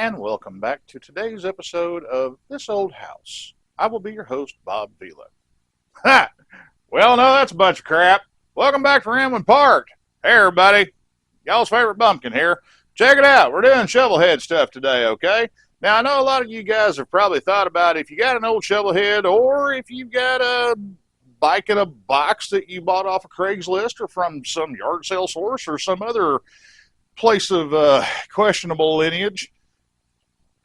and welcome back to today's episode of This Old House. I will be your host, Bob Vila. Ha! Well, no, that's a bunch of crap. Welcome back to Ramblin' Park. Hey, everybody. Y'all's favorite bumpkin here. Check it out. We're doing shovelhead stuff today, okay? Now, I know a lot of you guys have probably thought about if you got an old shovelhead or if you've got a bike in a box that you bought off of Craigslist or from some yard sale source or some other place of questionable lineage.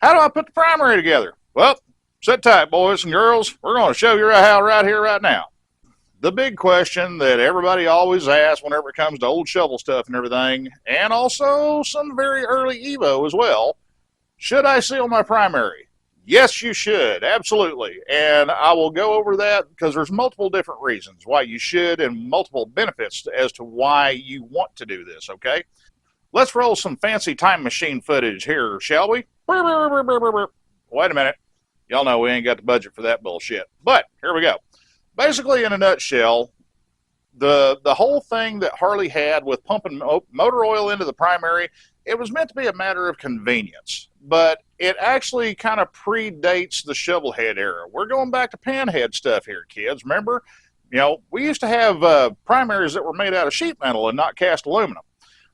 How do I put the primary together? Well, sit tight, boys and girls. We're going to show you how right here, right now. The big question that everybody always asks whenever it comes to old shovel stuff and everything, and also some very early Evo as well, should I seal my primary? Yes, you should, absolutely. And I will go over that because there's multiple different reasons why you should and multiple benefits as to why you want to do this, okay? Let's roll some fancy time machine footage here, shall we? Wait a minute. Y'all know we ain't got the budget for that bullshit. But here we go. Basically, in a nutshell, the whole thing that Harley had with pumping motor oil into the primary, it was meant to be a matter of convenience. But it actually kind of predates the shovelhead era. We're going back to panhead stuff here, kids. Remember? You know, we used to have primaries that were made out of sheet metal and not cast aluminum.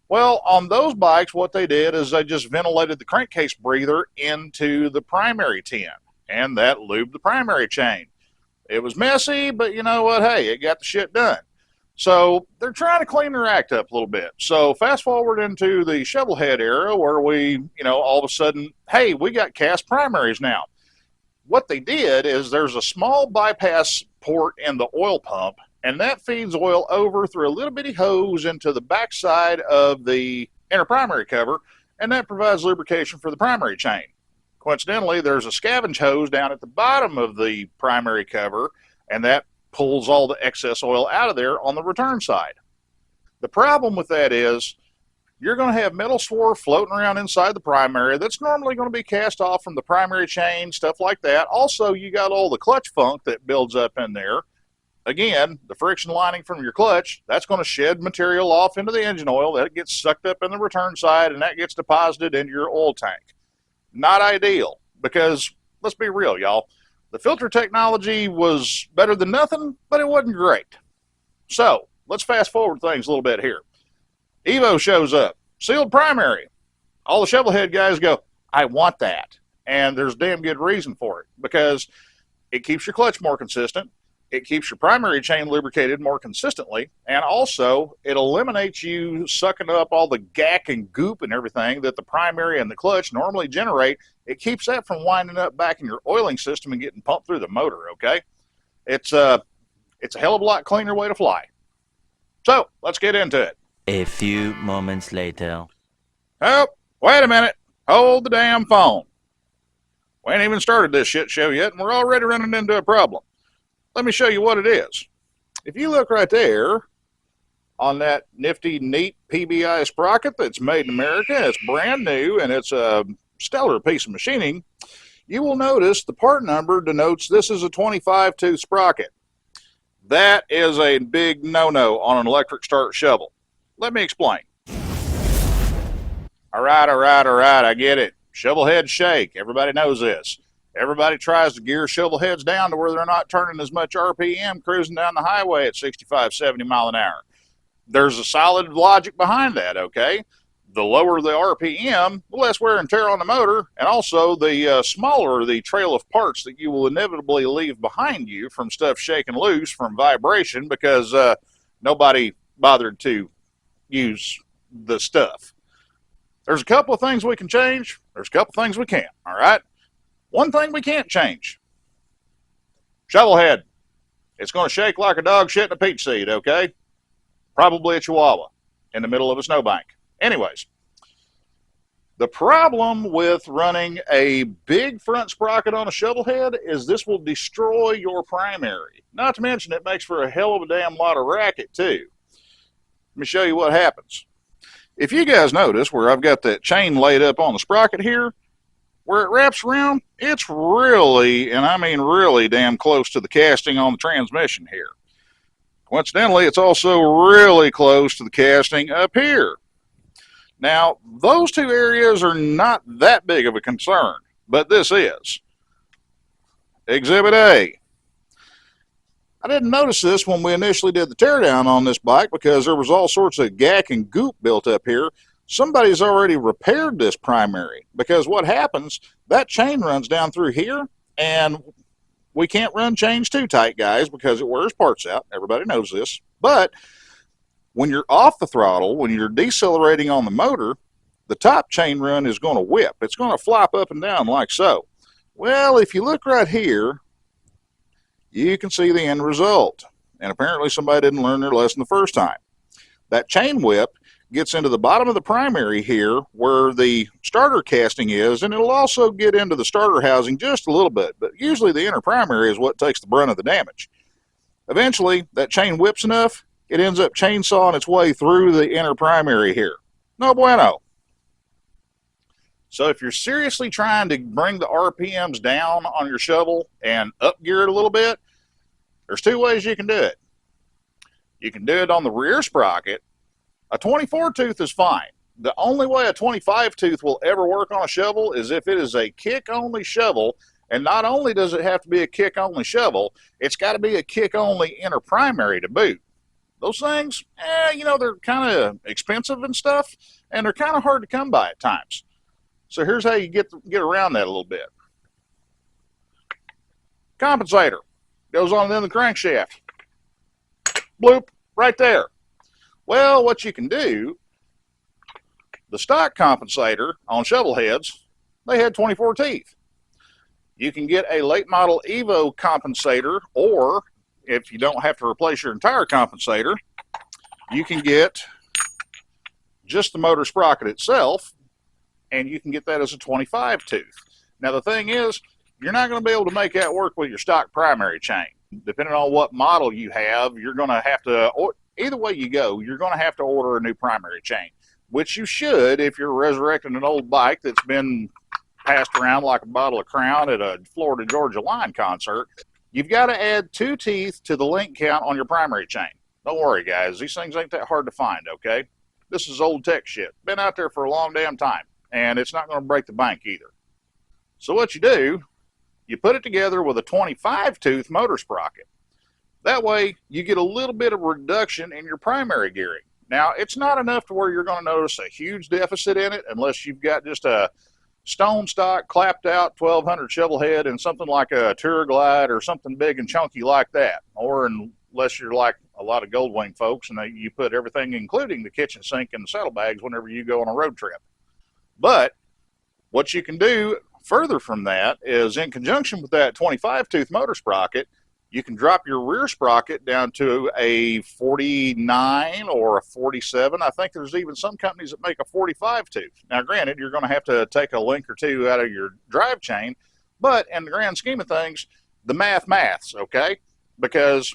Well, on those bikes, what they did is they just ventilated the crankcase breather into the primary tin, and that lubed the primary chain. It was messy, but you know what? Hey, it got the shit done. So they're trying to clean their act up a little bit. So fast forward into the shovelhead era where we, all of a sudden, hey, we got cast primaries now. What they did is there's a small bypass port in the oil pump, and that feeds oil over through a little bitty hose into the backside of the inner primary cover, and that provides lubrication for the primary chain. Coincidentally, there's a scavenge hose down at the bottom of the primary cover, and that pulls all the excess oil out of there on the return side. The problem with that is you're going to have metal swarf floating around inside the primary that's normally going to be cast off from the primary chain, stuff like that. Also, you got all the clutch funk that builds up in there. Again, the friction lining from your clutch, that's going to shed material off into the engine oil. That gets sucked up in the return side, and that gets deposited into your oil tank. Not ideal, because let's be real, y'all. The filter technology was better than nothing, but it wasn't great. So, let's fast forward things a little bit here. Evo shows up. Sealed primary. All the shovelhead guys go, I want that. And there's damn good reason for it, because it keeps your clutch more consistent. It keeps your primary chain lubricated more consistently, and also it eliminates you sucking up all the gack and goop and everything that the primary and the clutch normally generate. It keeps that from winding up back in your oiling system and getting pumped through the motor, okay? It's a hell of a lot cleaner way to fly. So, let's get into it. A few moments later. Oh, wait a minute. Hold the damn phone. We ain't even started this shit show yet, and we're already running into a problem. Let me show you what it is. If you look right there on that nifty, neat PBI sprocket that's made in America, it's brand new, and it's a stellar piece of machining, you will notice the part number denotes this is a 25-tooth sprocket. That is a big no-no on an electric start shovel. Let me explain. All right, I get it. Shovelheads shake. Everybody knows this. Everybody tries to gear shovel heads down to where they're not turning as much RPM cruising down the highway at 65, 70 mile an hour. There's a solid logic behind that, okay? The lower the RPM, the less wear and tear on the motor, and also the smaller the trail of parts that you will inevitably leave behind you from stuff shaking loose from vibration because nobody bothered to use the stuff. There's a couple of things we can change. There's a couple of things we can't, all right? One thing we can't change. Shovelhead. It's going to shake like a dog shit in a peach seed, okay? Probably a chihuahua in the middle of a snowbank. Anyways, the problem with running a big front sprocket on a shovelhead is this will destroy your primary. Not to mention it makes for a hell of a damn lot of racket, too. Let me show you what happens. If you guys notice where I've got that chain laid up on the sprocket here, where it wraps around, it's really, and I mean really damn close to the casting on the transmission here. Coincidentally, it's also really close to the casting up here. Now, those two areas are not that big of a concern, but this is. Exhibit A. I didn't notice this when we initially did the teardown on this bike because there was all sorts of gack and goop built up here. Somebody's already repaired this primary because what happens, that chain runs down through here, and we can't run chains too tight, guys, because it wears parts out. Everybody knows this. But when you're off the throttle, when you're decelerating on the motor, the top chain run is going to whip. It's going to flop up and down like so. Well, if you look right here, you can see the end result. And apparently somebody didn't learn their lesson the first time. That chain whip gets into the bottom of the primary here where the starter casting is, and it'll also get into the starter housing just a little bit, but usually the inner primary is what takes the brunt of the damage. Eventually, that chain whips enough, it ends up chainsawing its way through the inner primary here. No bueno. So if you're seriously trying to bring the RPMs down on your shovel and up gear it a little bit, there's two ways you can do it. You can do it on the rear sprocket. A 24 tooth is fine. The only way a 25 tooth will ever work on a shovel is if it is a kick-only shovel, and not only does it have to be a kick-only shovel, it's got to be a kick-only inner primary to boot. Those things, you know, they're kind of expensive and stuff, and they're kind of hard to come by at times. So here's how you get around that a little bit. Compensator goes on the end of the crankshaft. Bloop, right there. Well, what you can do, the stock compensator on shovel heads, they had 24 teeth. You can get a late model Evo compensator, or if you don't have to replace your entire compensator, you can get just the motor sprocket itself, and you can get that as a 25 tooth. Now the thing is, you're not going to be able to make that work with your stock primary chain. Depending on what model you have, you're going to have to, or either way you go, you're going to have to order a new primary chain, which you should if you're resurrecting an old bike that's been passed around like a bottle of Crown at a Florida Georgia Line concert. You've got to add 2 teeth to the link count on your primary chain. Don't worry, guys. These things ain't that hard to find, okay? This is old tech shit. Been out there for a long damn time, and it's not going to break the bank either. So what you do, you put it together with a 25 tooth motor sprocket. That way, you get a little bit of reduction in your primary gearing. Now, it's not enough to where you're going to notice a huge deficit in it unless you've got just a stone stock, clapped out 1200 shovel head and something like a Tour Glide or something big and chunky like that. Or unless you're like a lot of Goldwing folks and you put everything, including the kitchen sink and the saddlebags, whenever you go on a road trip. But what you can do further from that is, in conjunction with that 25 tooth motor sprocket, you can drop your rear sprocket down to a 49 or a 47. I think there's even some companies that make a 45 tooth. Now, granted, you're going to have to take a link or two out of your drive chain, but in the grand scheme of things, the maths, okay? Because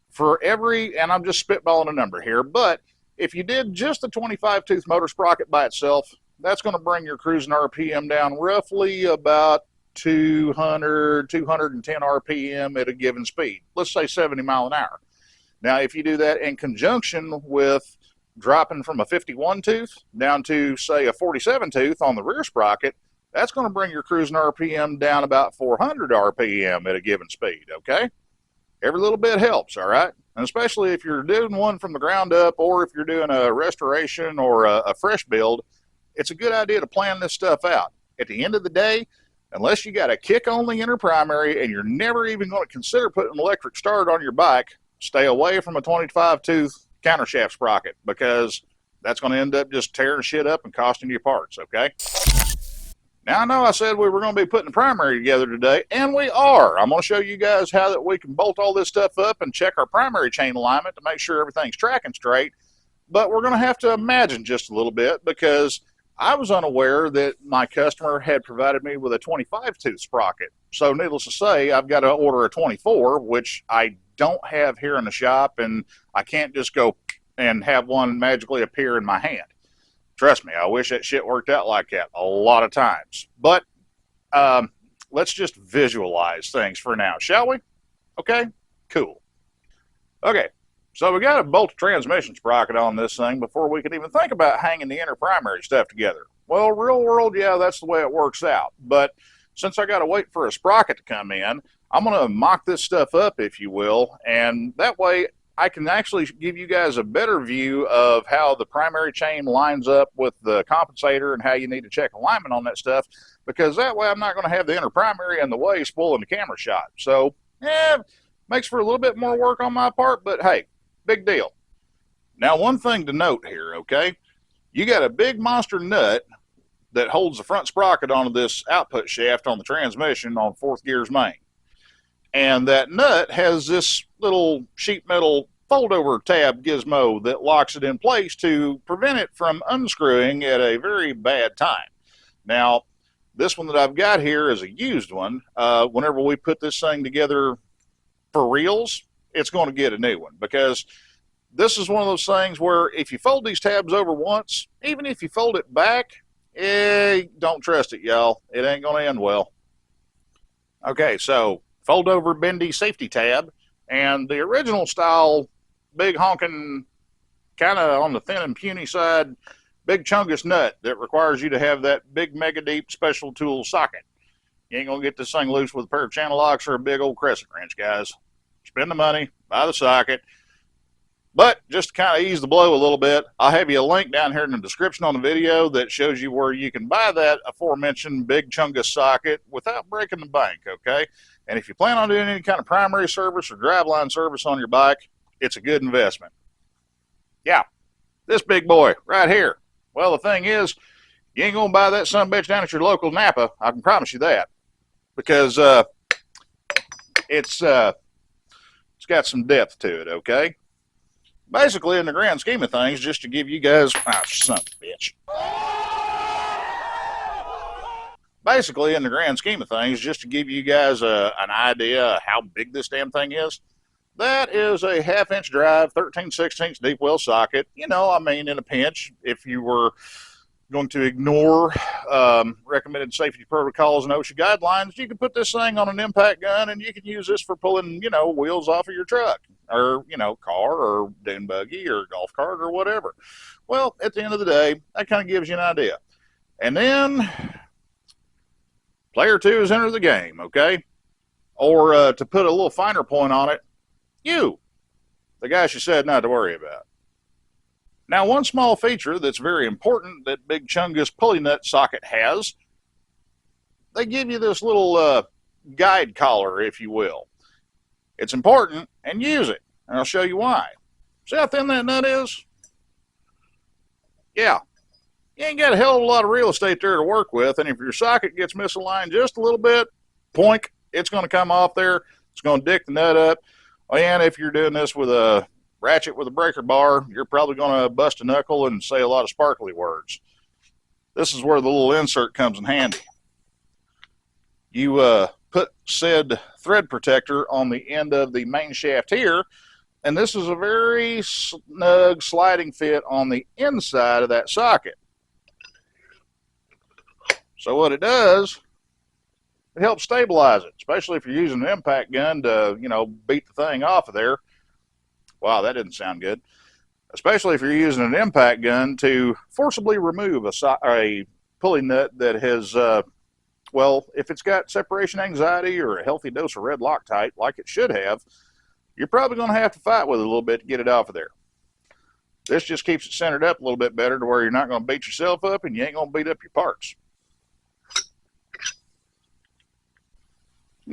for every, and I'm just spitballing a number here, but if you did just the 25 tooth motor sprocket by itself, that's going to bring your cruising RPM down roughly about 210 RPM at a given speed. Let's say 70 mile an hour. Now, if you do that in conjunction with dropping from a 51 tooth down to, say, a 47 tooth on the rear sprocket, that's going to bring your cruising RPM down about 400 RPM at a given speed, okay? Every little bit helps, all right? And especially if you're doing one from the ground up, or if you're doing a restoration or a fresh build, it's a good idea to plan this stuff out. At the end of the day, unless you got a kick-only inner primary and you're never even going to consider putting an electric start on your bike, stay away from a 25-tooth countershaft sprocket, because that's going to end up just tearing shit up and costing you parts, okay? Now, I know I said we were going to be putting the primary together today, and we are. I'm going to show you guys how that we can bolt all this stuff up and check our primary chain alignment to make sure everything's tracking straight. But we're going to have to imagine just a little bit, because I was unaware that my customer had provided me with a 25-tooth sprocket. So needless to say, I've got to order a 24, which I don't have here in the shop, and I can't just go and have one magically appear in my hand. Trust me, I wish that shit worked out like that a lot of times. But let's just visualize things for now, shall we? Okay, cool. Okay, So we got to bolt a transmission sprocket on this thing before we can even think about hanging the inner primary stuff together. Well, real world, yeah, that's the way it works out. But since I got to wait for a sprocket to come in, I'm going to mock this stuff up, if you will, and that way I can actually give you guys a better view of how the primary chain lines up with the compensator and how you need to check alignment on that stuff, because that way I'm not going to have the inner primary in the way spoiling the camera shot. So, yeah, makes for a little bit more work on my part, but hey, big deal. Now, one thing to note here, okay? You got a big monster nut that holds the front sprocket onto this output shaft on the transmission on fourth gear's main. And that nut has this little sheet metal fold-over tab gizmo that locks it in place to prevent it from unscrewing at a very bad time. Now, this one that I've got here is a used one. Whenever we put this thing together for reals, it's going to get a new one, because this is one of those things where if you fold these tabs over once, even if you fold it back, don't trust it, y'all. It ain't going to end well. Okay, so fold over bendy safety tab, and the original style big honking, kind of on the thin and puny side, big chungus nut that requires you to have that big mega deep special tool socket. You ain't gonna get this thing loose with a pair of channel locks or a big old crescent wrench, guys. Spend the money, buy the socket. But just to kind of ease the blow a little bit, I'll have you a link down here in the description on the video that shows you where you can buy that aforementioned big chungus socket without breaking the bank, okay? And if you plan on doing any kind of primary service or driveline service on your bike, it's a good investment. Yeah, this big boy right here. Well, the thing is, you ain't gonna buy that sumbitch down at your local Napa. I can promise you that, because it's got some depth to it. Okay. Basically, in the grand scheme of things, just to give you guys, son of a bitch. Basically, in the grand scheme of things, just to give you guys an idea of how big this damn thing is, that is a 1/2-inch drive, 13/16 deep well socket. You know, I mean, in a pinch, if you were going to ignore recommended safety protocols and OSHA guidelines, you can put this thing on an impact gun and you can use this for pulling, you know, wheels off of your truck or, you know, car or dune buggy or golf cart or whatever. Well, at the end of the day, that kind of gives you an idea. And then player two has entered the game, okay? Or to put a little finer point on it, you, the guy she said not to worry about. Now, one small feature that's very important that Big Chungus pulley nut socket has, they give you this little guide collar, if you will. It's important, and use it, and I'll show you why. See how thin that nut is? Yeah, you ain't got a hell of a lot of real estate there to work with, and if your socket gets misaligned just a little bit, poink, it's going to come off there. It's going to dick the nut up. And if you're doing this with a ratchet with a breaker bar, you're probably going to bust a knuckle and say a lot of sparkly words. This is where the little insert comes in handy. You put said thread protector on the end of the main shaft here, and this is a very snug sliding fit on the inside of that socket. So what it does, it helps stabilize it, especially if you're using an impact gun to, you know, beat the thing off of there. Wow, that didn't sound good. Especially if you're using an impact gun to forcibly remove a pulley nut that has, well, if it's got separation anxiety or a healthy dose of red Loctite, like it should have, you're probably going to have to fight with it a little bit to get it off of there. This just keeps it centered up a little bit better to where you're not going to beat yourself up and you ain't going to beat up your parts.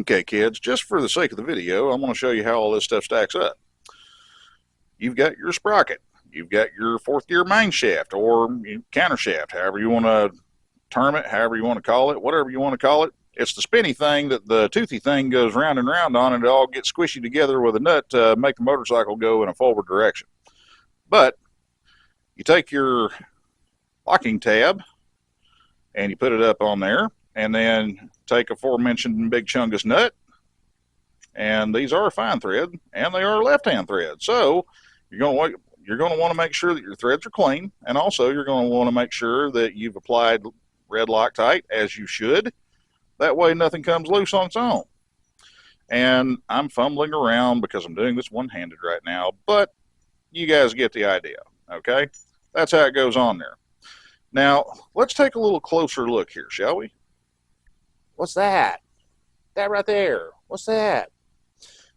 Okay, kids, just for the sake of the video, I'm going to show you how all this stuff stacks up. You've got your sprocket. You've got your fourth gear main shaft or counter shaft, however you want to term it, however you want to call it, whatever you want to call it. It's the spinny thing that the toothy thing goes round and round on, and it all gets squishy together with a nut to make the motorcycle go in a forward direction. But you take your locking tab and you put it up on there, and then take aforementioned Big Chungus nut, and these are a fine thread, and they are left-hand thread. So you're going to want to make sure that your threads are clean, and also you're going to want to make sure that you've applied red Loctite, as you should. That way nothing comes loose on its own. And I'm fumbling around because I'm doing this one-handed right now, but you guys get the idea, okay? That's how it goes on there. Now, let's take a little closer look here, shall we? What's that? That right there. What's that?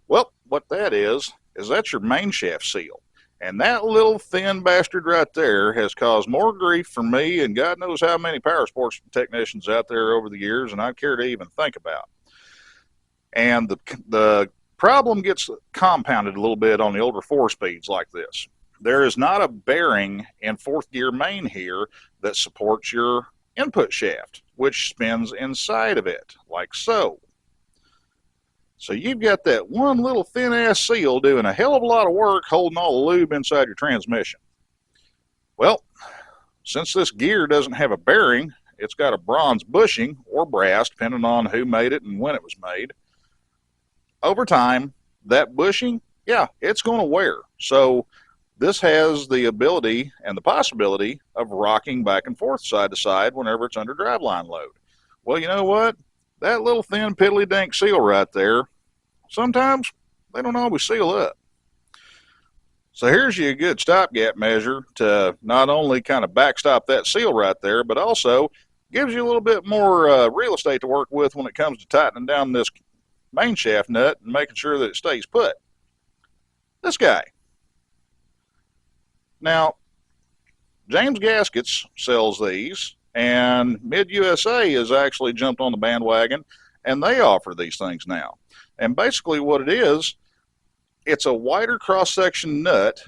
Well, what that is that's your main shaft seal. And that little thin bastard right there has caused more grief for me and God knows how many power sports technicians out there over the years than I'd care to even think about. And the problem gets compounded a little bit on the older 4-speeds like this. There is not a bearing in 4th gear main here that supports your input shaft, which spins inside of it, like so. So you've got that one little thin-ass seal doing a hell of a lot of work holding all the lube inside your transmission. Well, since this gear doesn't have a bearing, it's got a bronze bushing, or brass, depending on who made it and when it was made. Over time, that bushing, yeah, it's going to wear. So this has the ability and the possibility of rocking back and forth side to side whenever it's under driveline load. Well, you know what? That little thin piddly dink seal right there, sometimes they don't always seal up. So here's you a good stopgap measure to not only kind of backstop that seal right there, but also gives you a little bit more real estate to work with when it comes to tightening down this main shaft nut and making sure that it stays put. This guy. Now, James Gaskets sells these, and Mid-USA has actually jumped on the bandwagon, and they offer these things now. And basically what it is, it's a wider cross-section nut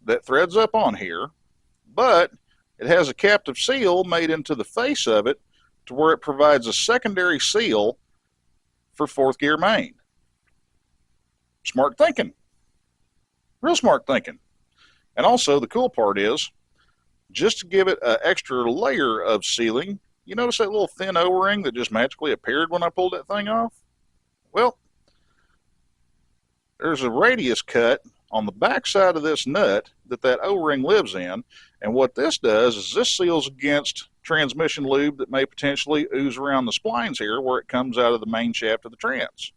that threads up on here, but it has a captive seal made into the face of it to where it provides a secondary seal for 4th gear main. Smart thinking. Real smart thinking. And also the cool part is, just to give it an extra layer of sealing, you notice that little thin O-ring that just magically appeared when I pulled that thing off? Well, there's a radius cut on the back side of this nut that O-ring lives in, and what this does is this seals against transmission lube that may potentially ooze around the splines here where it comes out of the main shaft of the trans.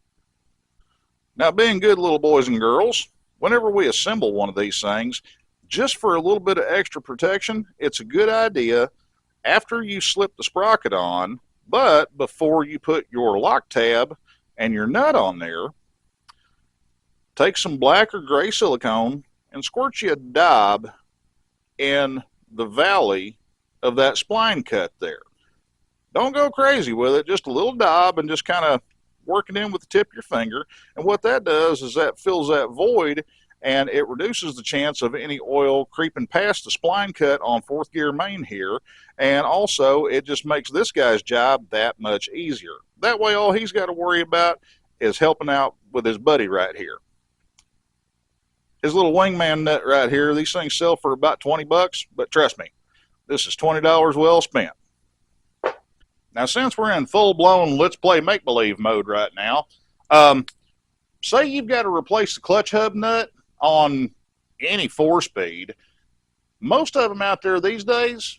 Now, being good little boys and girls, whenever we assemble one of these things, just for a little bit of extra protection, it's a good idea after you slip the sprocket on, but before you put your lock tab and your nut on there, take some black or gray silicone and squirt you a dab in the valley of that spline cut there. Don't go crazy with it, just a little dab and just kind of work it in with the tip of your finger. And what that does is that fills that void and it reduces the chance of any oil creeping past the spline cut on 4th gear main here, and also it just makes this guy's job that much easier. That way all he's got to worry about is helping out with his buddy right here. His little wingman nut right here, these things sell for about 20 bucks, but trust me, this is $20 well spent. Now, since we're in full-blown let's play make-believe mode right now, say you've got to replace the clutch hub nut on any 4-speed. Most of them out there these days,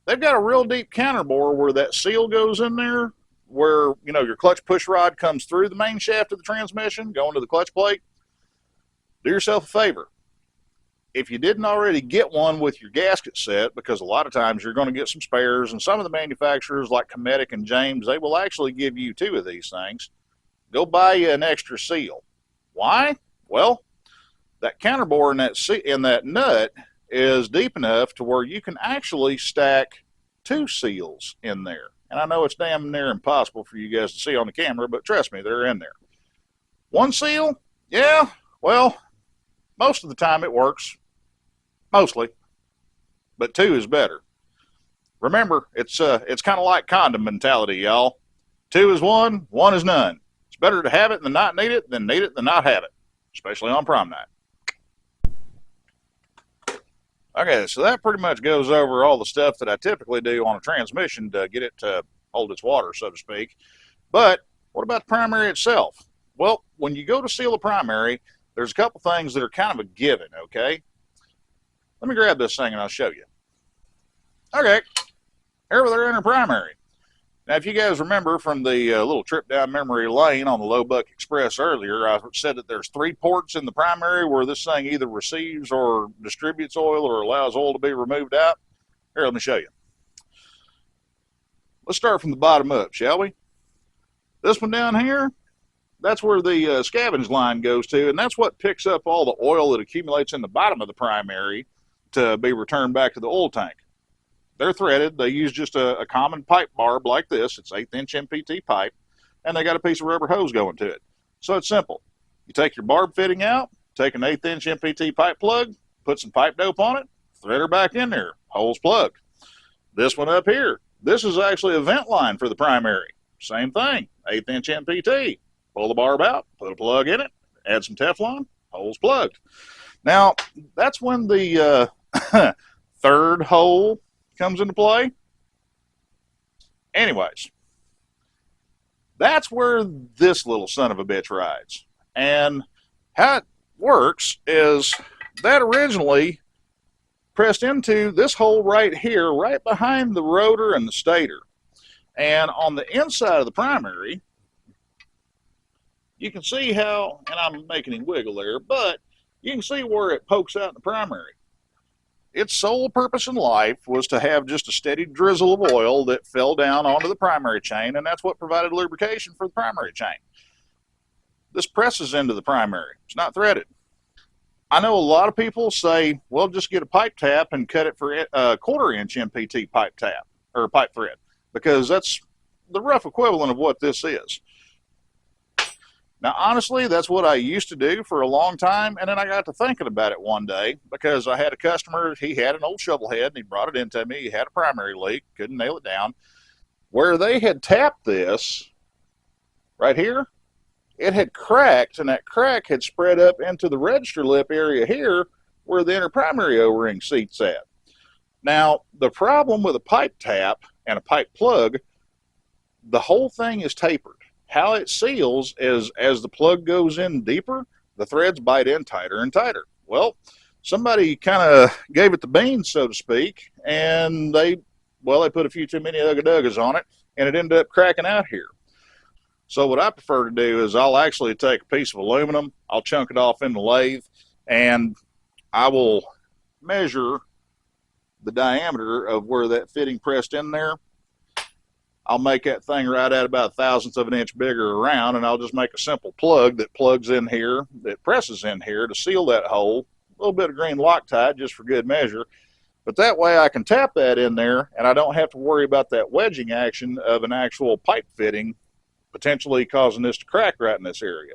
they've got a real deep counterbore where that seal goes in there, where, you know, your clutch push rod comes through the main shaft of the transmission, going to the clutch plate. Do yourself a favor. If you didn't already get one with your gasket set, because a lot of times you're going to get some spares, and some of the manufacturers like Cometic and James, they will actually give you 2 of these things. Go buy you an extra seal. Why? Well, that counterbore in that nut is deep enough to where you can actually stack 2 seals in there. And I know it's damn near impossible for you guys to see on the camera, but trust me, they're in there. 1 seal? Yeah, well, most of the time it works. Mostly. But 2 is better. Remember, it's kind of like condom mentality, y'all. 2 is 1, 1 is none. It's better to have it than not need it than not have it, especially on prom night. Okay, so that pretty much goes over all the stuff that I typically do on a transmission to get it to hold its water, so to speak. But what about the primary itself? Well, when you go to seal a primary, there's a couple things that are kind of a given, okay? Let me grab this thing and I'll show you. Okay, here we're in our primary. Now, if you guys remember from the little trip down memory lane on the Lowbuck Express earlier, I said that there's 3 ports in the primary where this thing either receives or distributes oil or allows oil to be removed out. Here, let me show you. Let's start from the bottom up, shall we? This one down here, that's where the scavenge line goes to, and that's what picks up all the oil that accumulates in the bottom of the primary to be returned back to the oil tank. They're threaded. They use just a common pipe barb like this. It's 1/8 inch MPT pipe, and they got a piece of rubber hose going to it. So it's simple. You take your barb fitting out, take an 1/8 inch MPT pipe plug, put some pipe dope on it, thread her back in there, holes plugged. This one up here, this is actually a vent line for the primary. Same thing, 1/8 inch MPT. Pull the barb out, put a plug in it, add some Teflon, holes plugged. Now, that's when the third hole comes into play. Anyways, that's where this little son of a bitch rides. And how it works is that originally pressed into this hole right here, right behind the rotor and the stator. And on the inside of the primary, you can see how, and I'm making him wiggle there, but you can see where it pokes out in the primary. Its sole purpose in life was to have just a steady drizzle of oil that fell down onto the primary chain, and that's what provided lubrication for the primary chain. This presses into the primary. It's not threaded. I know a lot of people say, well, just get a pipe tap and cut it for a 1/4 inch MPT pipe tap, or pipe thread, because that's the rough equivalent of what this is. Now, honestly, that's what I used to do for a long time, and then I got to thinking about it one day because I had a customer, he had an old shovel head, and he brought it into me. He had a primary leak, couldn't nail it down. Where they had tapped this, right here, it had cracked, and that crack had spread up into the register lip area here where the inner primary O-ring seat's at. Now, the problem with a pipe tap and a pipe plug, the whole thing is tapered. How it seals is as the plug goes in deeper, the threads bite in tighter and tighter. Well, somebody kind of gave it the beans, so to speak, and they put a few too many ugga-duggas on it, and it ended up cracking out here. So what I prefer to do is I'll actually take a piece of aluminum, I'll chunk it off in the lathe, and I will measure the diameter of where that fitting pressed in there. I'll make that thing right at about 1/1000th of an inch bigger around, and I'll just make a simple plug that plugs in here, that presses in here to seal that hole. A little bit of green Loctite just for good measure. But that way I can tap that in there, and I don't have to worry about that wedging action of an actual pipe fitting potentially causing this to crack right in this area.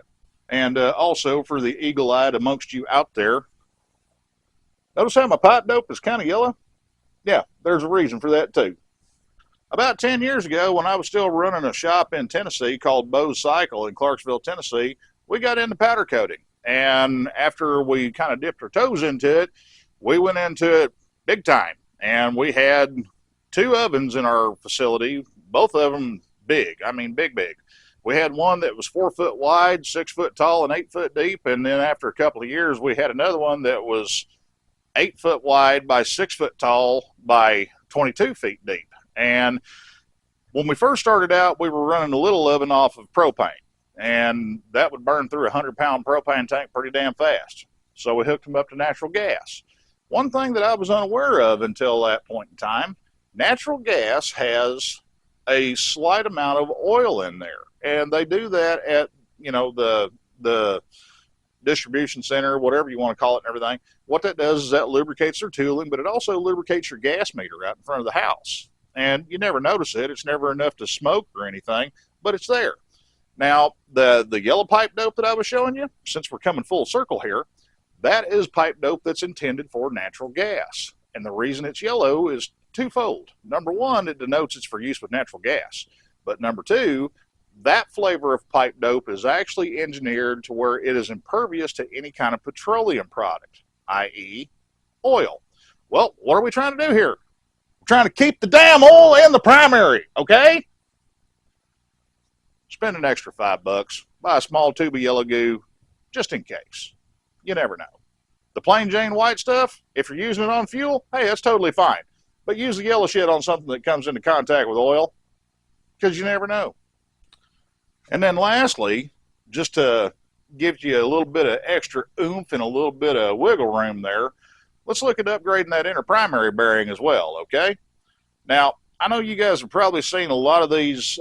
And also for the eagle-eyed amongst you out there, notice how my pipe dope is kind of yellow? Yeah, there's a reason for that too. About 10 years ago, when I was still running a shop in Tennessee called Bo's Cycle in Clarksville, Tennessee, we got into powder coating. And after we kind of dipped our toes into it, we went into it big time. And we had 2 ovens in our facility, both of them big. I mean, big. We had one that was 4 foot wide, 6 foot tall, and 8 foot deep. And then after a couple of years, we had another one that was 8 foot wide by 6 foot tall by 22 feet deep. And when we first started out, we were running a little oven off of propane, and that would burn through a 100-pound propane tank pretty damn fast. So we hooked them up to natural gas. One thing that I was unaware of until that point in time, natural gas has a slight amount of oil in there, and they do that at, you know, the distribution center, whatever you want to call it and everything. What that does is that lubricates their tooling, but it also lubricates your gas meter out in front of the house. And you never notice it. It's never enough to smoke or anything, but it's there. Now, the yellow pipe dope that I was showing you, since we're coming full circle here, that is pipe dope that's intended for natural gas. And the reason it's yellow is twofold. Number one, it denotes it's for use with natural gas. But number two, that flavor of pipe dope is actually engineered to where it is impervious to any kind of petroleum product, i.e. oil. Well, what are we trying to do here? Trying to keep the damn oil in the primary, okay? Spend an extra $5, buy a small tube of yellow goo, just in case. You never know. The plain Jane white stuff, if you're using it on fuel, hey, that's totally fine. But use the yellow shit on something that comes into contact with oil, because you never know. And then lastly, just to give you a little bit of extra oomph and a little bit of wiggle room there, let's look at upgrading that inner primary bearing as well, okay? Now, I know you guys have probably seen a lot of these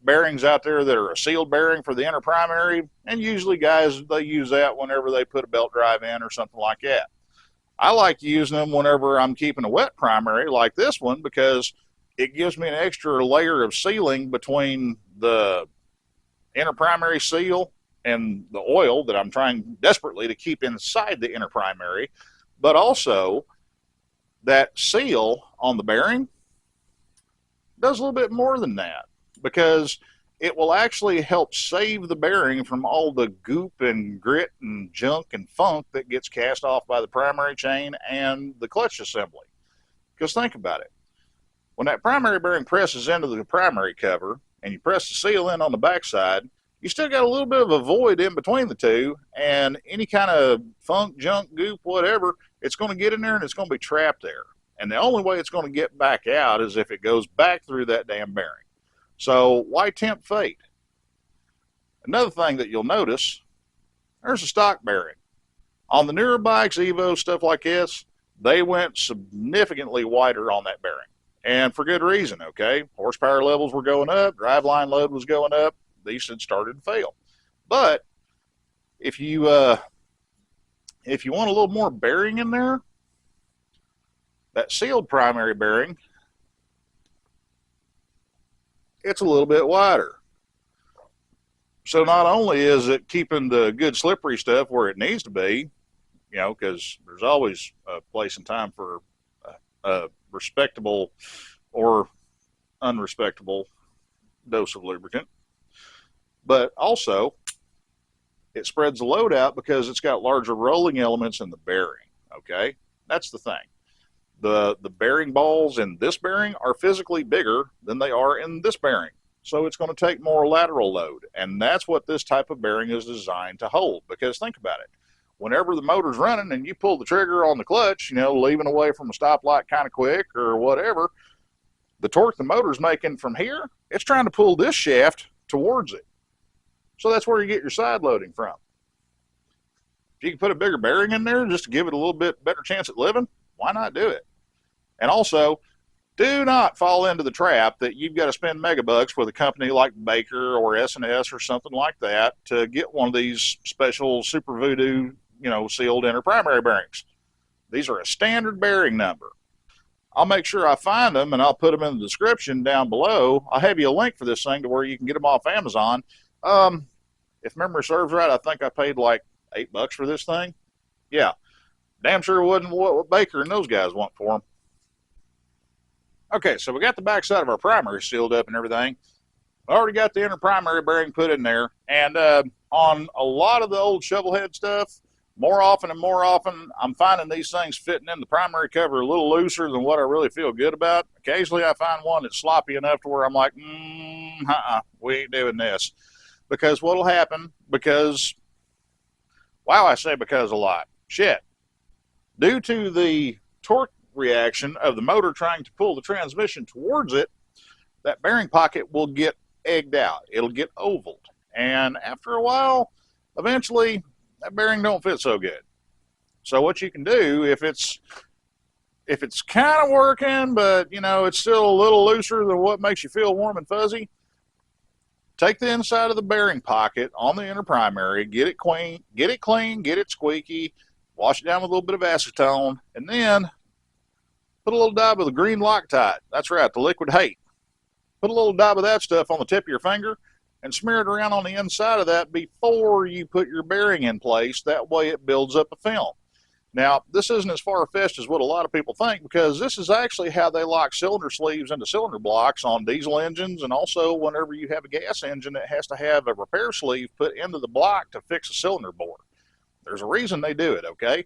bearings out there that are a sealed bearing for the inner primary, and usually guys, they use that whenever they put a belt drive in or something like that. I like using them whenever I'm keeping a wet primary like this one because it gives me an extra layer of sealing between the inner primary seal and the oil that I'm trying desperately to keep inside the inner primary, but also that seal on the bearing does a little bit more than that because it will actually help save the bearing from all the goop and grit and junk and funk that gets cast off by the primary chain and the clutch assembly. Because think about it. When that primary bearing presses into the primary cover and you press the seal in on the backside, you still got a little bit of a void in between the two, and any kind of funk, junk, goop, whatever, it's going to get in there and it's going to be trapped there. And the only way it's going to get back out is if it goes back through that damn bearing. So why tempt fate? Another thing that you'll notice, there's a stock bearing. On the newer bikes, Evo, stuff like this, they went significantly wider on that bearing. And for good reason, okay? Horsepower levels were going up, driveline load was going up, these had started to fail. But if you want a little more bearing in there, that sealed primary bearing, it's a little bit wider. So not only is it keeping the good slippery stuff where it needs to be, you know, because there's always a place and time for a respectable or unrespectable dose of lubricant, but also it spreads the load out because it's got larger rolling elements in the bearing, okay? That's the thing. The bearing balls in this bearing are physically bigger than they are in this bearing. So it's going to take more lateral load. And that's what this type of bearing is designed to hold. Because think about it. Whenever the motor's running and you pull the trigger on the clutch, you know, leaving away from a stoplight kind of quick or whatever, the torque the motor's making from here, it's trying to pull this shaft towards it. So that's where you get your side loading from. If you can put a bigger bearing in there just to give it a little bit better chance at living, why not do it? And also, do not fall into the trap that you've got to spend megabucks with a company like Baker or S&S or something like that to get one of these special Super Voodoo, you know, sealed inner primary bearings. These are a standard bearing number. I'll make sure I find them and I'll put them in the description down below. I'll have you a link for this thing to where you can get them off Amazon. If memory serves right, I think I paid like $8 for this thing. Yeah. Damn sure wasn't what Baker and those guys want for them. Okay, so we got the backside of our primary sealed up and everything. I already got the inner primary bearing put in there. And on a lot of the old shovelhead stuff, more often and more often, I'm finding these things fitting in the primary cover a little looser than what I really feel good about. Occasionally I find one that's sloppy enough to where I'm like, we ain't doing this. Because what'll happen, wow, I say because a lot. Shit. Due to the torque reaction of the motor trying to pull the transmission towards it, that bearing pocket will get egged out. It'll get ovaled. And after a while, eventually, that bearing don't fit so good. So what you can do, if it's kind of working, but, you know, it's still a little looser than what makes you feel warm and fuzzy, take the inside of the bearing pocket on the inner primary, get it clean, get it squeaky, wash it down with a little bit of acetone, and then put a little dab of the green Loctite. That's right, the liquid hate. Put a little dab of that stuff on the tip of your finger and smear it around on the inside of that before you put your bearing in place. That way it builds up a film. Now, this isn't as far-fetched as what a lot of people think, because this is actually how they lock cylinder sleeves into cylinder blocks on diesel engines, and also whenever you have a gas engine that has to have a repair sleeve put into the block to fix a cylinder bore. There's a reason they do it, okay?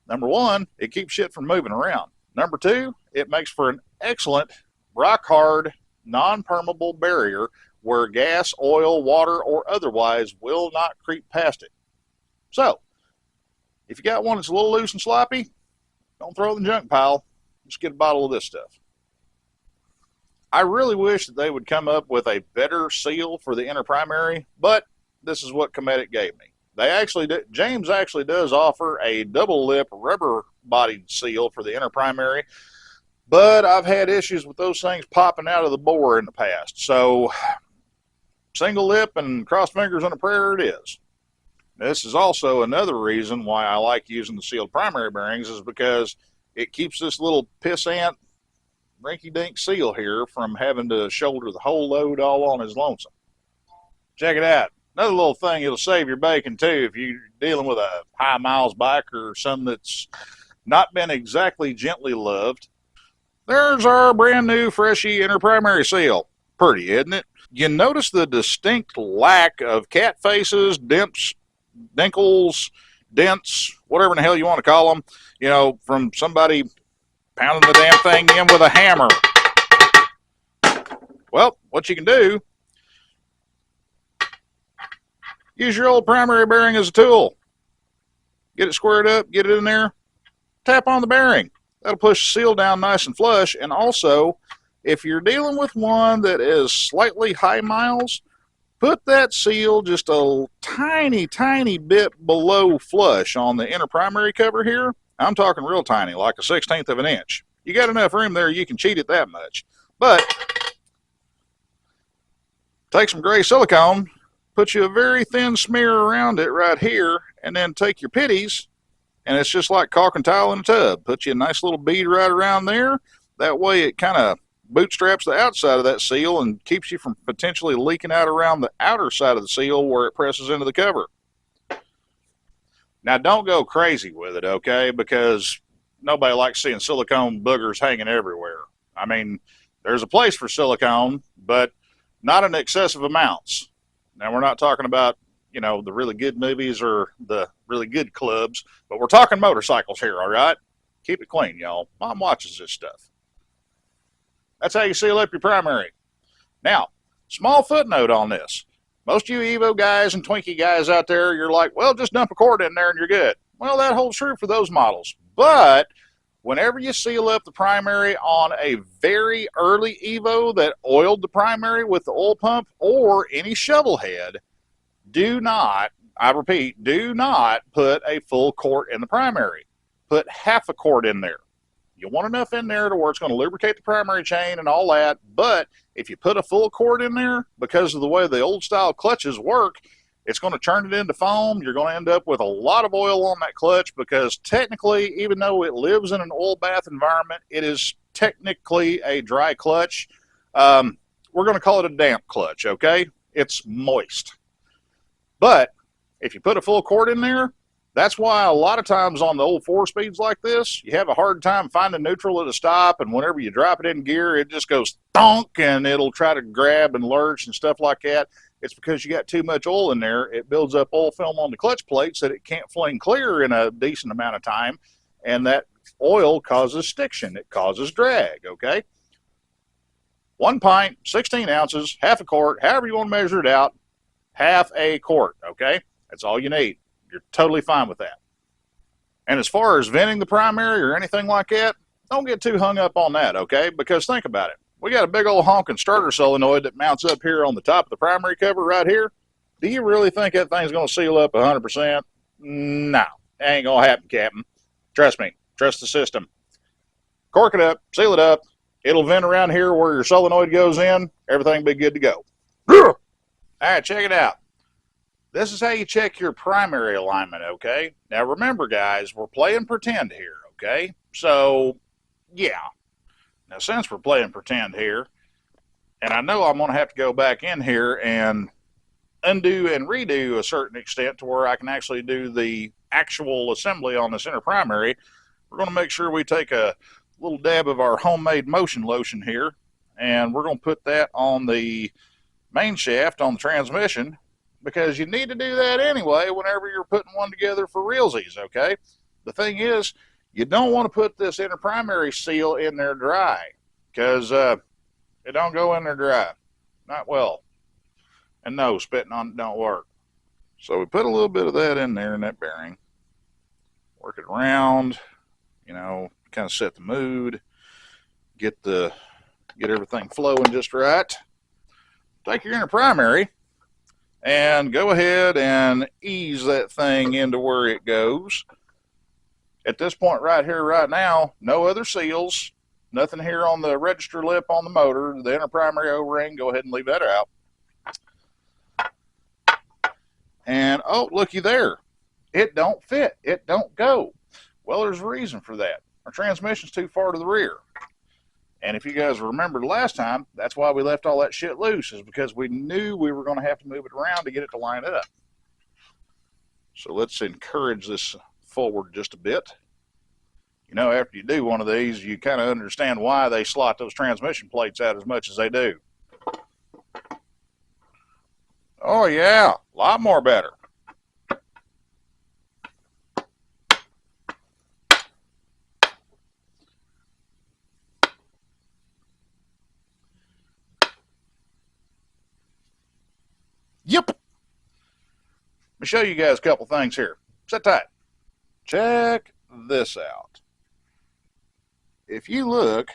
Number one, it keeps shit from moving around. Number two, it makes for an excellent, rock-hard, non-permeable barrier where gas, oil, water, or otherwise will not creep past it. So, if you got one that's a little loose and sloppy, don't throw it in the junk pile. Just get a bottle of this stuff. I really wish that they would come up with a better seal for the inner primary, but this is what Cometic gave me. James actually does offer a double lip rubber bodied seal for the inner primary, but I've had issues with those things popping out of the bore in the past. So single lip and cross fingers on a prayer it is. This is also another reason why I like using the sealed primary bearings, is because it keeps this little pissant rinky-dink seal here from having to shoulder the whole load all on his lonesome. Check it out. Another little thing, it'll save your bacon too if you're dealing with a high miles bike or something that's not been exactly gently loved. There's our brand new freshy inner primary seal. Pretty, isn't it? You notice the distinct lack of cat faces, dimps, dinkles, dents, whatever in the hell you want to call them, from somebody pounding the damn thing in with a hammer. Well, what you can do, use your old primary bearing as a tool. Get it squared up, get it in there, tap on the bearing. That'll push the seal down nice and flush. And also, if you're dealing with one that is slightly high miles, put that seal just a tiny, tiny bit below flush on the inner primary cover here. I'm talking real tiny, like a 1/16 of an inch. You got enough room there, you can cheat it that much. But take some gray silicone, put you a very thin smear around it right here, and then take your pitties, and it's just like caulking tile in a tub. Put you a nice little bead right around there. That way it kind of bootstraps the outside of that seal and keeps you from potentially leaking out around the outer side of the seal where it presses into the cover. Now, don't go crazy with it, okay? Because nobody likes seeing silicone boogers hanging everywhere. I mean, there's a place for silicone, but not in excessive amounts. Now, we're not talking about, the really good movies or the really good clubs, but we're talking motorcycles here, all right? Keep it clean, y'all. Mom watches this stuff. That's how you seal up your primary. Now, small footnote on this. Most of you Evo guys and Twinkie guys out there, you're like, well, just dump a cord in there and you're good. Well, that holds true for those models. But whenever you seal up the primary on a very early Evo that oiled the primary with the oil pump or any shovel head, do not, I repeat, do not put a full quart in the primary. Put half a quart in there. You want enough in there to where it's going to lubricate the primary chain and all that, but if you put a full quart in there, because of the way the old style clutches work, it's going to turn it into foam. You're going to end up with a lot of oil on that clutch, because technically, even though it lives in an oil bath environment, it is technically a dry clutch. We're going to call it a damp clutch, okay? It's moist. But if you put a full quart in there, that's why a lot of times on the old 4-speeds like this, you have a hard time finding neutral at a stop, and whenever you drop it in gear, it just goes thunk, and it'll try to grab and lurch and stuff like that. It's because you got too much oil in there. It builds up oil film on the clutch plates that it can't flame clear in a decent amount of time, and that oil causes stiction. It causes drag, okay? 1 pint, 16 ounces, half a quart, however you want to measure it out, half a quart, okay? That's all you need. You're totally fine with that. And as far as venting the primary or anything like that, don't get too hung up on that, okay? Because think about it. We got a big old honking starter solenoid that mounts up here on the top of the primary cover right here. Do you really think that thing's going to seal up 100%? No, that ain't going to happen, Captain. Trust me. Trust the system. Cork it up, seal it up. It'll vent around here where your solenoid goes in. Everything will be good to go. All right, check it out. This is how you check your primary alignment, okay? Now remember, guys, we're playing pretend here, okay? So, yeah. Now, since we're playing pretend here, and I know I'm going to have to go back in here and undo and redo a certain extent to where I can actually do the actual assembly on this inner primary, we're going to make sure we take a little dab of our homemade motion lotion here, and we're going to put that on the main shaft on the transmission, because you need to do that anyway whenever you're putting one together for realsies, okay? The thing is, you don't want to put this inner primary seal in there dry, because it don't go in there dry. Not well. And no, spitting on it don't work. So we put a little bit of that in there in that bearing. Work it around, kind of set the mood. Get the Get everything flowing just right. Take your inner primary and go ahead and ease that thing into where it goes. At this point right here, right now, no other seals, nothing here on the register lip on the motor. The inner primary O-ring, go ahead and leave that out. And oh, looky there. It don't fit. It don't go. Well, there's a reason for that. Our transmission's too far to the rear. And if you guys remembered last time, that's why we left all that shit loose, is because we knew we were going to have to move it around to get it to line up. So let's encourage this forward just a bit. You know, after you do one of these, you kind of understand why they slot those transmission plates out as much as they do. Oh yeah, a lot more better. Yep. Let me show you guys a couple things here. Sit tight. Check this out. If you look,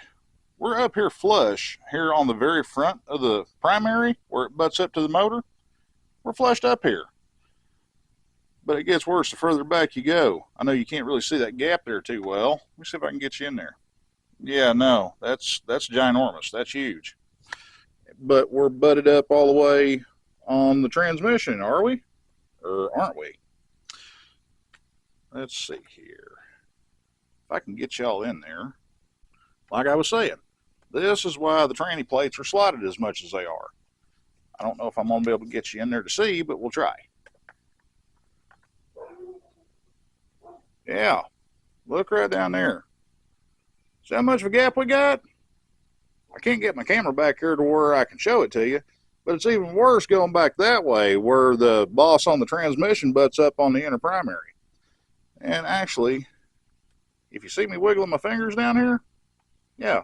we're up here flush here on the very front of the primary where it butts up to the motor. We're flushed up here. But it gets worse the further back you go. I know you can't really see that gap there too well. Let me see if I can get you in there. Yeah, no, that's ginormous. That's huge. But we're butted up all the way on the transmission, are we? Or aren't we? Let's see here. If I can get y'all in there. Like I was saying, this is why the tranny plates are slotted as much as they are. I don't know if I'm going to be able to get you in there to see, but we'll try. Yeah, look right down there. See how much of a gap we got? I can't get my camera back here to where I can show it to you, but it's even worse going back that way where the boss on the transmission butts up on the inner primary. And actually, if you see me wiggling my fingers down here, yeah,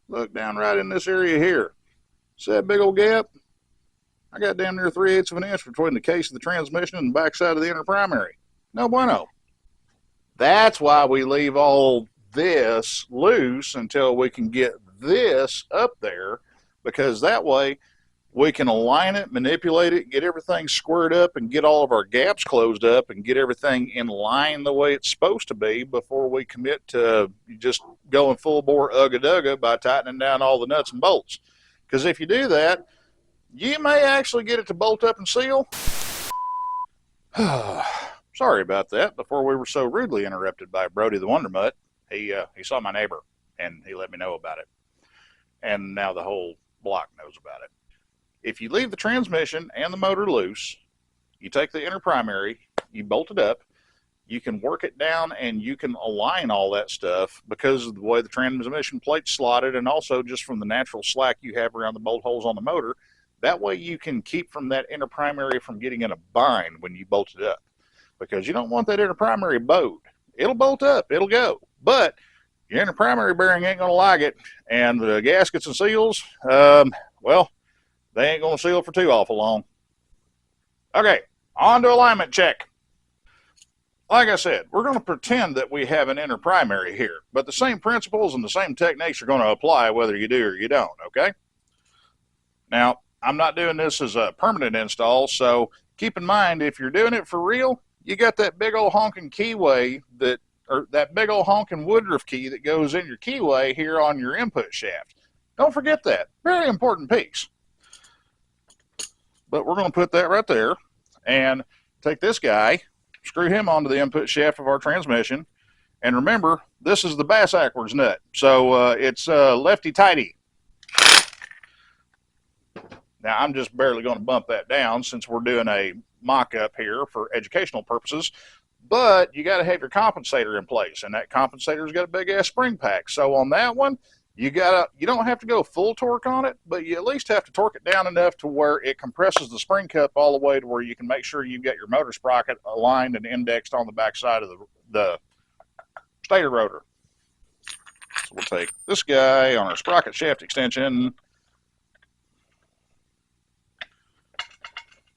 look down right in this area here. See that big old gap? I got down near 3/8 of an inch between the case of the transmission and the backside of the inner primary. No bueno. That's why we leave all this loose until we can get this up there, because that way we can align it, manipulate it, get everything squared up and get all of our gaps closed up and get everything in line the way it's supposed to be before we commit to just going full bore ugga-dugga by tightening down all the nuts and bolts. Because if you do that, you may actually get it to bolt up and seal. Sorry about that. Before we were so rudely interrupted by Brody the Wonder Mutt, he saw my neighbor and he let me know about it. And now the whole block knows about it. If you leave the transmission and the motor loose, you take the inner primary, you bolt it up, you can work it down and you can align all that stuff because of the way the transmission plate's slotted and also just from the natural slack you have around the bolt holes on the motor. That way you can keep from that inner primary from getting in a bind when you bolt it up, because you don't want that inner primary bowed. It'll bolt up, it'll go, but your inner primary bearing ain't going to like it, and the gaskets and seals, well, they ain't going to seal for too awful long. Okay, on to alignment check. Like I said, we're going to pretend that we have an inner primary here, but the same principles and the same techniques are going to apply whether you do or you don't, okay? Now, I'm not doing this as a permanent install, so keep in mind, if you're doing it for real, you got that big old honking keyway or that big old honking Woodruff key that goes in your keyway here on your input shaft. Don't forget that. Very important piece. But we're going to put that right there and take this guy, screw him onto the input shaft of our transmission. And remember, this is the bass backwards nut. So it's lefty-tighty. Now, I'm just barely going to bump that down since we're doing a mock-up here for educational purposes. But you got to have your compensator in place, and that compensator's got a big-ass spring pack. So on that one, you don't have to go full torque on it, but you at least have to torque it down enough to where it compresses the spring cup all the way to where you can make sure you've got your motor sprocket aligned and indexed on the backside of the stator rotor. So we'll take this guy on our sprocket shaft extension,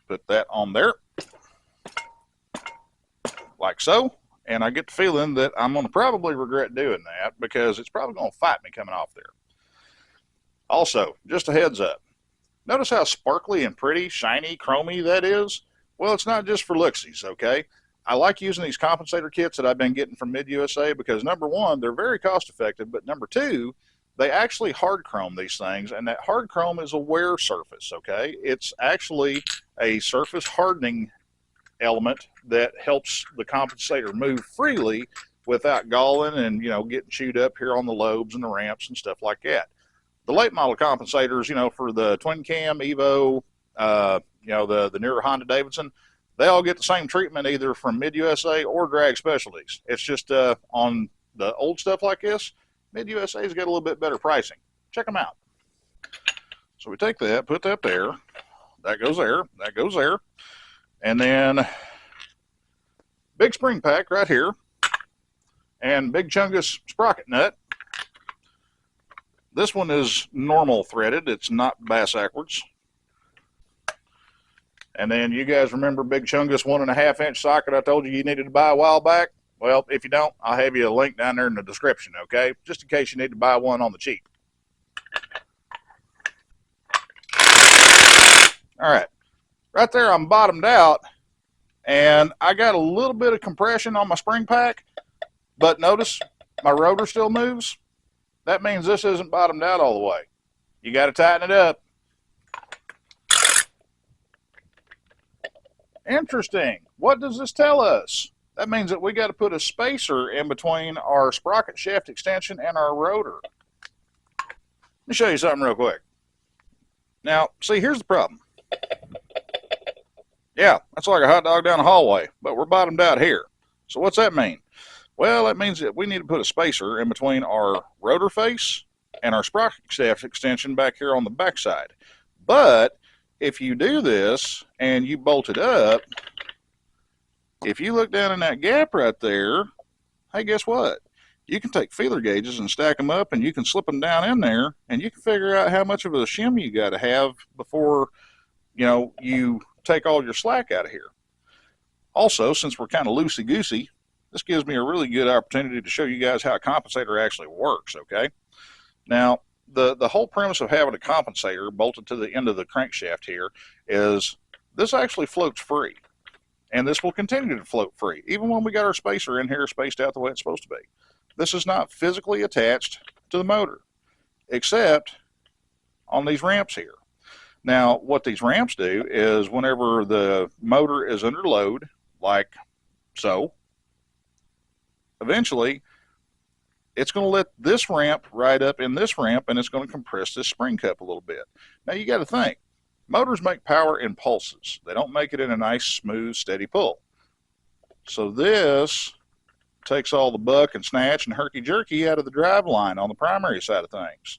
put that on there, like so. And I get the feeling that I'm going to probably regret doing that because it's probably going to fight me coming off there. Also, just a heads up, notice how sparkly and pretty, shiny, chromy that is? Well, it's not just for looksies, okay? I like using these compensator kits that I've been getting from Mid-USA because number one, they're very cost effective, but number two, they actually hard chrome these things, and that hard chrome is a wear surface, okay? It's actually a surface hardening element that helps the compensator move freely without galling and, getting chewed up here on the lobes and the ramps and stuff like that. The late model compensators, for the Twin Cam, Evo, the newer Honda Davidson, they all get the same treatment either from Mid-USA or Drag Specialties. It's just on the old stuff like this, Mid-USA's got a little bit better pricing. Check them out. So we take that, put that there. That goes there. That goes there. And then big spring pack right here. And big Chungus sprocket nut. This one is normal threaded. It's not bass backwards. And then you guys remember big Chungus 1.5-inch socket I told you needed to buy a while back? Well, if you don't, I'll have you a link down there in the description, okay? Just in case you need to buy one on the cheap. All right. Right there, I'm bottomed out, and I got a little bit of compression on my spring pack, but notice my rotor still moves. That means this isn't bottomed out all the way. You got to tighten it up. Interesting. What does this tell us? That means that we got to put a spacer in between our sprocket shaft extension and our rotor. Let me show you something real quick. Now, see, here's the problem. Yeah, that's like a hot dog down the hallway, but we're bottomed out here. So what's that mean? Well, that means that we need to put a spacer in between our rotor face and our sprocket shaft extension back here on the backside. But if you do this and you bolt it up, if you look down in that gap right there, hey, guess what? You can take feeler gauges and stack them up, and you can slip them down in there, and you can figure out how much of a shim you got to have before, you take all your slack out of here. Also, since we're kind of loosey-goosey, this gives me a really good opportunity to show you guys how a compensator actually works, okay? Now, the whole premise of having a compensator bolted to the end of the crankshaft here is this actually floats free. And this will continue to float free, even when we got our spacer in here spaced out the way it's supposed to be. This is not physically attached to the motor, except on these ramps here. Now, what these ramps do is whenever the motor is under load, like so, eventually it's going to let this ramp ride up in this ramp, and it's going to compress this spring cup a little bit. Now, you got to think. Motors make power in pulses. They don't make it in a nice, smooth, steady pull. So this takes all the buck and snatch and herky-jerky out of the drive line on the primary side of things.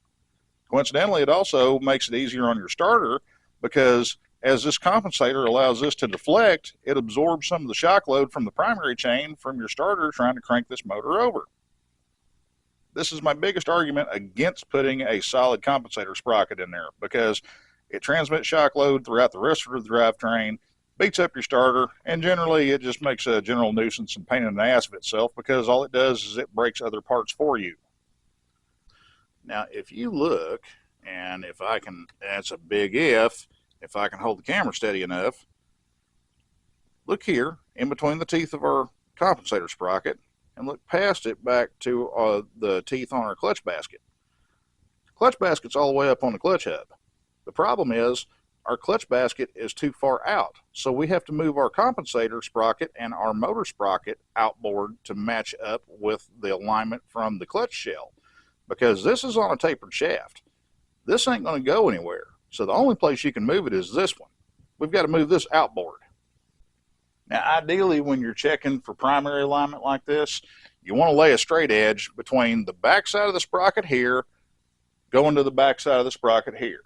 Coincidentally, it also makes it easier on your starter because as this compensator allows this to deflect, it absorbs some of the shock load from the primary chain from your starter trying to crank this motor over. This is my biggest argument against putting a solid compensator sprocket in there because it transmits shock load throughout the rest of the drivetrain, beats up your starter, and generally it just makes a general nuisance and pain in the ass of itself because all it does is it breaks other parts for you. Now, if you look, and if I can, that's a big if I can hold the camera steady enough, look here in between the teeth of our compensator sprocket and look past it back to the teeth on our clutch basket. The clutch basket's all the way up on the clutch hub. The problem is our clutch basket is too far out, so we have to move our compensator sprocket and our motor sprocket outboard to match up with the alignment from the clutch shell because this is on a tapered shaft. This ain't going to go anywhere, so the only place you can move it is this one. We've got to move this outboard. Now, ideally, when you're checking for primary alignment like this, you want to lay a straight edge between the back side of the sprocket here going to the back side of the sprocket here.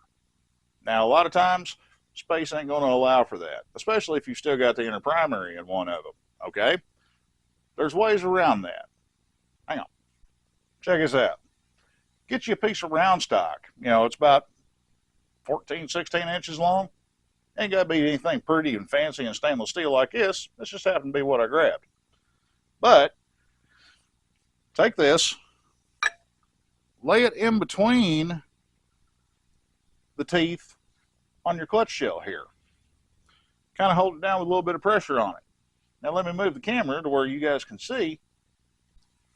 Now, a lot of times, space ain't going to allow for that, especially if you've still got the inner primary in one of them, okay? There's ways around that. Hang on. Check this out. Get you a piece of round stock. It's about 14, 16 inches long. Ain't got to be anything pretty and fancy and stainless steel like this. This just happened to be what I grabbed. But, take this, lay it in between the teeth on your clutch shell here. Kind of hold it down with a little bit of pressure on it. Now let me move the camera to where you guys can see.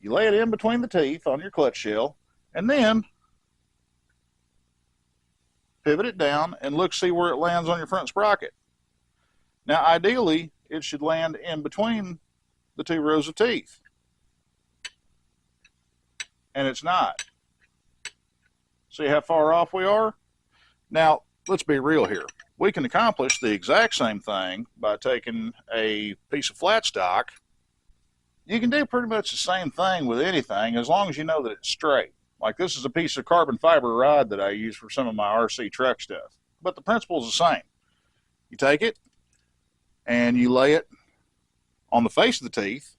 You lay it in between the teeth on your clutch shell, and then pivot it down and look, see where it lands on your front sprocket. Now ideally, it should land in between the two rows of teeth. And it's not. See how far off we are? Now, let's be real here. We can accomplish the exact same thing by taking a piece of flat stock. You can do pretty much the same thing with anything as long as you know that it's straight. Like this is a piece of carbon fiber rod that I use for some of my RC truck stuff. But the principle is the same. You take it and you lay it on the face of the teeth,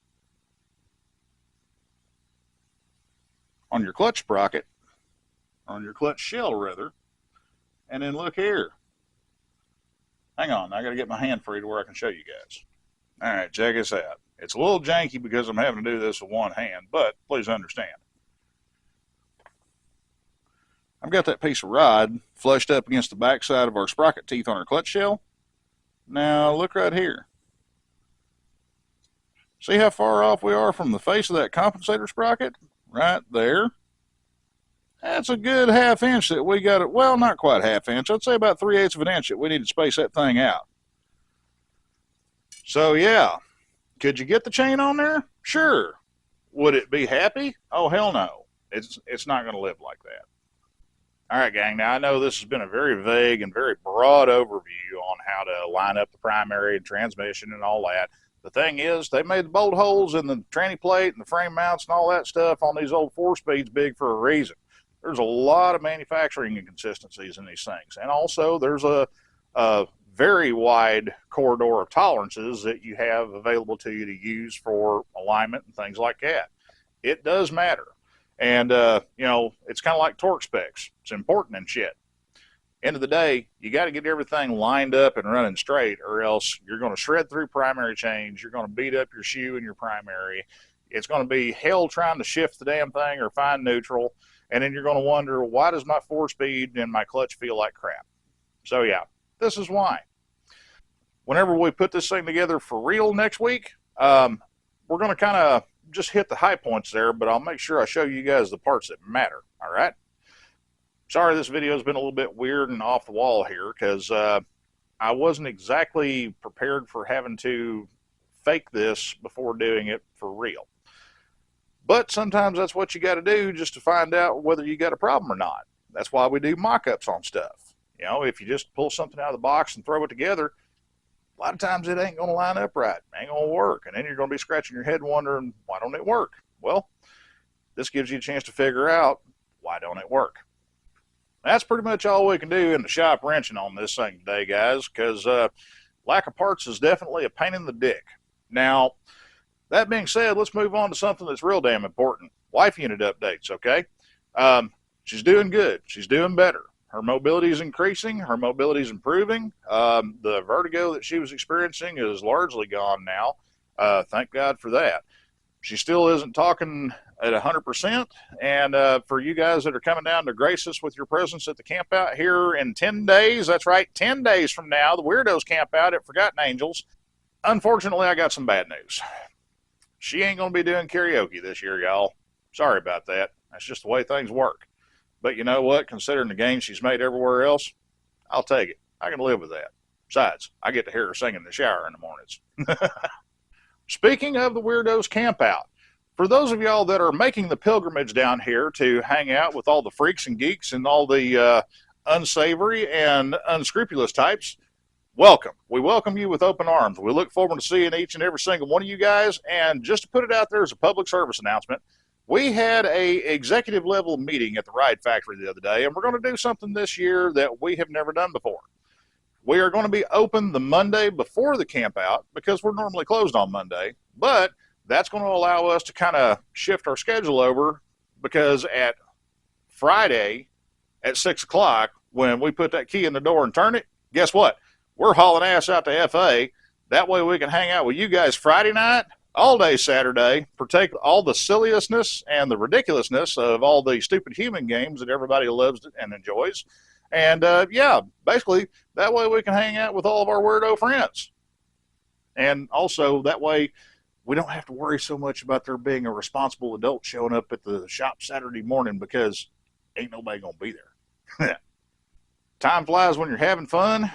on your clutch sprocket, on your clutch shell rather, and then look here. Hang on, I gotta get my hand free to where I can show you guys. All right, check this out. It's a little janky because I'm having to do this with one hand, but please understand. I've got that piece of rod flushed up against the backside of our sprocket teeth on our clutch shell. Now look right here. See how far off we are from the face of that compensator sprocket? Right there. That's a good half inch that we got it. Well, not quite half inch. I'd say about 3/8 of an inch that we need to space that thing out. So yeah, could you get the chain on there? Sure. Would it be happy? Oh, hell no. It's not going to live like that. All right, gang. Now I know this has been a very vague and very broad overview on how to line up the primary and transmission and all that. The thing is, they made the bolt holes in the tranny plate and the frame mounts and all that stuff on these old 4-speeds big for a reason. There's a lot of manufacturing inconsistencies in these things. And also there's a very wide corridor of tolerances that you have available to you to use for alignment and things like that. It does matter. And, you know, it's kind of like torque specs. It's important and shit. End of the day, you got to get everything lined up and running straight, or else you're going to shred through primary chains. You're going to beat up your shoe in your primary. It's going to be hell trying to shift the damn thing or find neutral. And then you're going to wonder, why does my 4-speed and my clutch feel like crap? So yeah, this is why. Whenever we put this thing together for real next week, we're going to kind of just hit the high points there, but I'll make sure I show you guys the parts that matter, all right? Sorry this video has been a little bit weird and off the wall here because I wasn't exactly prepared for having to fake this before doing it for real. But sometimes that's what you got to do just to find out whether you got a problem or not. That's why we do mock-ups on stuff. You know, if you just pull something out of the box and throw it together, a lot of times it ain't going to line up right. It ain't going to work. And then you're going to be scratching your head wondering, why don't it work? Well, this gives you a chance to figure out, why don't it work? That's pretty much all we can do in the shop wrenching on this thing today, guys, because lack of parts is definitely a pain in the dick. Now, that being said, let's move on to something that's real damn important. Wife unit updates, okay? She's doing good. She's doing better. Her mobility is increasing. Her mobility is improving. The vertigo that she was experiencing is largely gone now. Thank God for that. She still isn't talking at 100%. And for you guys that are coming down to grace us with your presence at the camp out here in 10 days, that's right, 10 days from now, the Weirdos camp out at Forgotten Angels. Unfortunately, I got some bad news. She ain't going to be doing karaoke this year, y'all. Sorry about that. That's just the way things work. But you know what? Considering the gains she's made everywhere else, I'll take it. I can live with that. Besides, I get to hear her sing in the shower in the mornings. Speaking of the Weirdos camp out, for those of y'all that are making the pilgrimage down here to hang out with all the freaks and geeks and all the unsavory and unscrupulous types, welcome. We welcome you with open arms. We look forward to seeing each and every single one of you guys. And just to put it out there as a public service announcement, we had a executive level meeting at the Ride Factory the other day, and we're going to do something this year that we have never done before. We are going to be open the Monday before the camp out because we're normally closed on Monday, but that's going to allow us to kind of shift our schedule over, because at Friday at 6 o'clock, when we put that key in the door and turn it, guess what? We're hauling ass out to FA. That way we can hang out with you guys Friday night, all day Saturday, partake all the silliness and the ridiculousness of all the stupid human games that everybody loves and enjoys. And yeah, basically that way we can hang out with all of our weirdo friends. And also that way we don't have to worry so much about there being a responsible adult showing up at the shop Saturday morning because ain't nobody gonna be there. Time flies when you're having fun,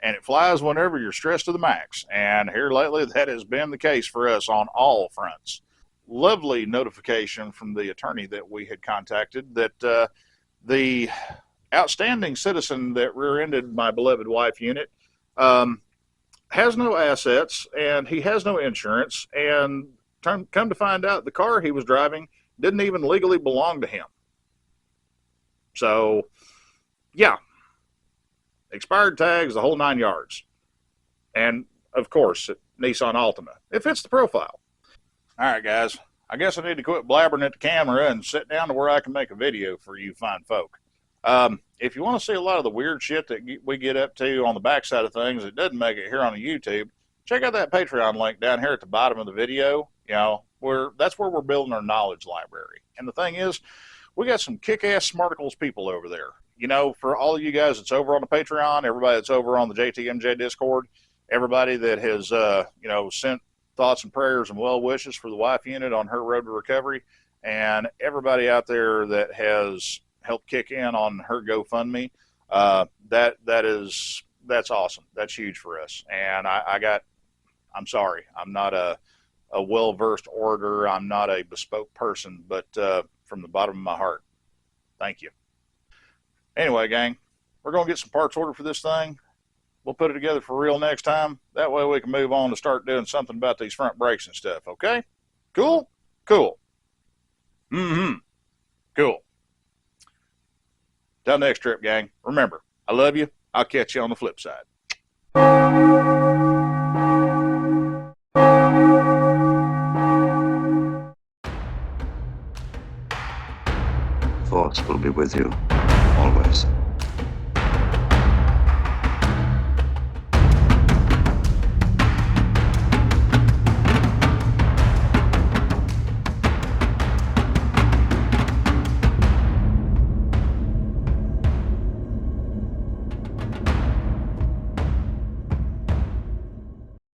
and it flies whenever you're stressed to the max. And here lately, that has been the case for us on all fronts. Lovely notification from the attorney that we had contacted that the outstanding citizen that rear-ended my beloved wife unit has no assets and he has no insurance, and come to find out the car he was driving didn't even legally belong to him. So yeah, expired tags, the whole 9 yards. And of course, Nissan Altima. It fits the profile. All right, guys. I guess I need to quit blabbering at the camera and sit down to where I can make a video for you fine folk. If you want to see a lot of the weird shit that we get up to on the backside of things that doesn't make it here on the YouTube, check out that Patreon link down here at the bottom of the video. You know, that's where we're building our knowledge library. And the thing is, we got some kick-ass smarticles people over there. You know, for all of you guys that's over on the Patreon, everybody that's over on the JTMJ Discord, everybody that has, you know, sent thoughts and prayers and well wishes for the wife unit on her road to recovery, and everybody out there that has helped kick in on her GoFundMe, that's awesome. That's huge for us. And I'm sorry, I'm not a well-versed orator. I'm not a bespoke person, but from the bottom of my heart, thank you. Anyway, gang, we're going to get some parts ordered for this thing. We'll put it together for real next time. That way we can move on to start doing something about these front brakes and stuff, okay? Cool? Cool. Mm-hmm. Cool. Till next trip, gang. Remember, I love you. I'll catch you on the flip side. Force will be with you.